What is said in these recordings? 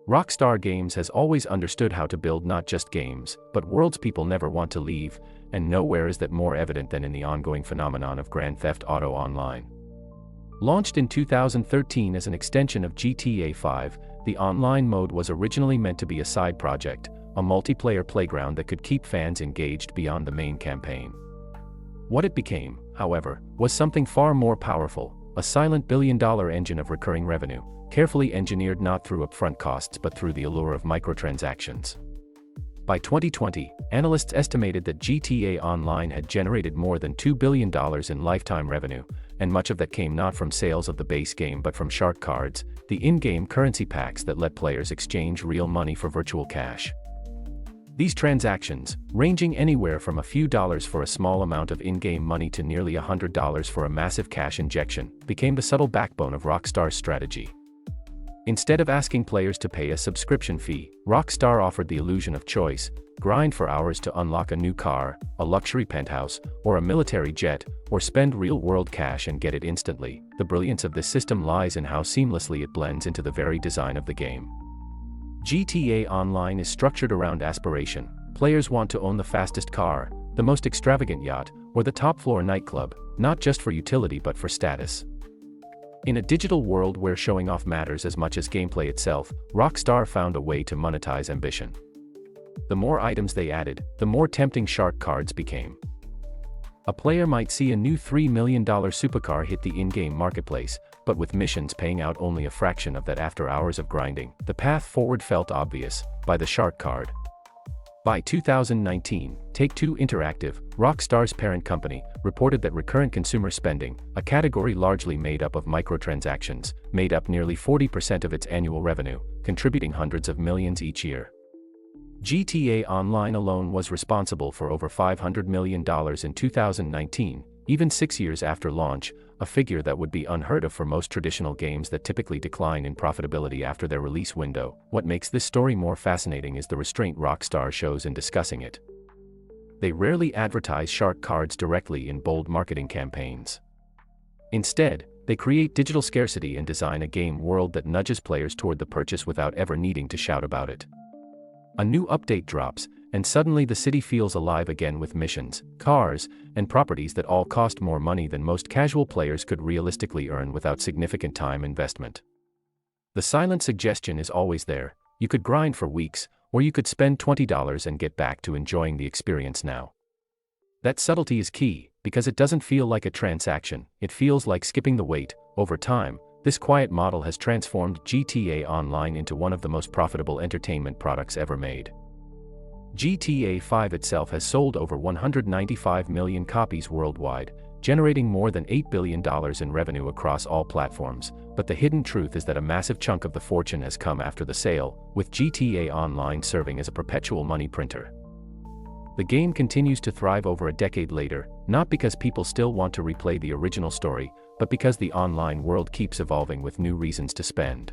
Rockstar Games has always understood how to build not just games, but worlds people never want to leave, and nowhere is that more evident than in the ongoing phenomenon of Grand Theft Auto Online. Launched in 2013 as an extension of GTA V, the online mode was originally meant to be a side project, a multiplayer playground that could keep fans engaged beyond the main campaign. What it became, however, was something far more powerful, a silent billion-dollar engine of recurring revenue, carefully engineered not through upfront costs but through the allure of microtransactions. By 2020, analysts estimated that GTA Online had generated more than $2 billion in lifetime revenue, and much of that came not from sales of the base game but from shark cards, the in-game currency packs that let players exchange real money for virtual cash. These transactions, ranging anywhere from a few dollars for a small amount of in-game money to nearly $100 for a massive cash injection, became the subtle backbone of Rockstar's strategy. Instead of asking players to pay a subscription fee, Rockstar offered the illusion of choice: grind for hours to unlock a new car, a luxury penthouse, or a military jet, or spend real-world cash and get it instantly. The brilliance of this system lies in how seamlessly it blends into the very design of the game. GTA Online is structured around aspiration. Players want to own the fastest car, the most extravagant yacht, or the top-floor nightclub, not just for utility but for status. In a digital world where showing off matters as much as gameplay itself, Rockstar found a way to monetize ambition. The more items they added, the more tempting shark cards became. A player might see a new $3 million supercar hit the in-game marketplace, but with missions paying out only a fraction of that after hours of grinding, the path forward felt obvious: buy the shark card. By 2019, Take-Two Interactive, Rockstar's parent company, reported that recurrent consumer spending, a category largely made up of microtransactions, made up nearly 40% of its annual revenue, contributing hundreds of millions each year. GTA Online alone was responsible for over $500 million in 2019, even 6 years after launch, a figure that would be unheard of for most traditional games that typically decline in profitability after their release window. What makes this story more fascinating is the restraint Rockstar shows in discussing it. They rarely advertise shark cards directly in bold marketing campaigns. Instead, they create digital scarcity and design a game world that nudges players toward the purchase without ever needing to shout about it. A new update drops, and suddenly the city feels alive again with missions, cars, and properties that all cost more money than most casual players could realistically earn without significant time investment. The silent suggestion is always there: you could grind for weeks, or you could spend $20 and get back to enjoying the experience now. That subtlety is key, because it doesn't feel like a transaction, it feels like skipping the wait. Over time, this quiet model has transformed GTA Online into one of the most profitable entertainment products ever made. GTA V itself has sold over 195 million copies worldwide, generating more than $8 billion in revenue across all platforms, but the hidden truth is that a massive chunk of the fortune has come after the sale, with GTA Online serving as a perpetual money printer. The game continues to thrive over a decade later, not because people still want to replay the original story, but because the online world keeps evolving with new reasons to spend.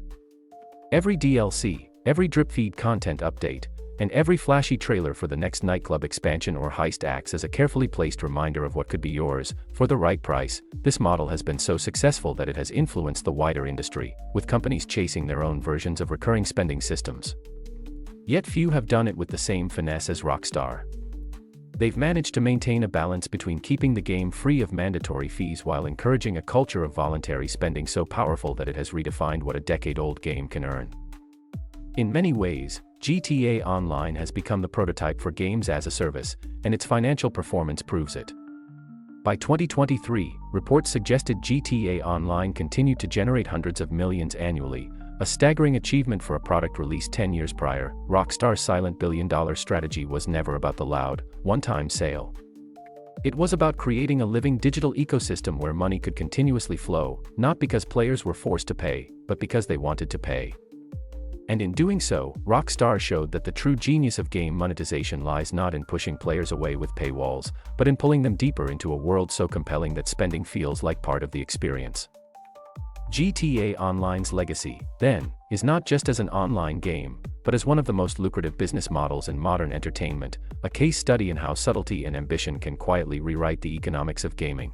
Every DLC, every drip-feed content update, and every flashy trailer for the next nightclub expansion or heist acts as a carefully placed reminder of what could be yours, for the right price. This model has been so successful that it has influenced the wider industry, with companies chasing their own versions of recurring spending systems. Yet few have done it with the same finesse as Rockstar. They've managed to maintain a balance between keeping the game free of mandatory fees while encouraging a culture of voluntary spending so powerful that it has redefined what a decade-old game can earn. In many ways, GTA Online has become the prototype for games as a service, and its financial performance proves it. By 2023, reports suggested GTA Online continued to generate hundreds of millions annually, a staggering achievement for a product released 10 years prior. Rockstar's silent billion-dollar strategy was never about the loud, one-time sale. It was about creating a living digital ecosystem where money could continuously flow, not because players were forced to pay, but because they wanted to pay. And in doing so, Rockstar showed that the true genius of game monetization lies not in pushing players away with paywalls, but in pulling them deeper into a world so compelling that spending feels like part of the experience. GTA Online's legacy, then, is not just as an online game, but as one of the most lucrative business models in modern entertainment, a case study in how subtlety and ambition can quietly rewrite the economics of gaming.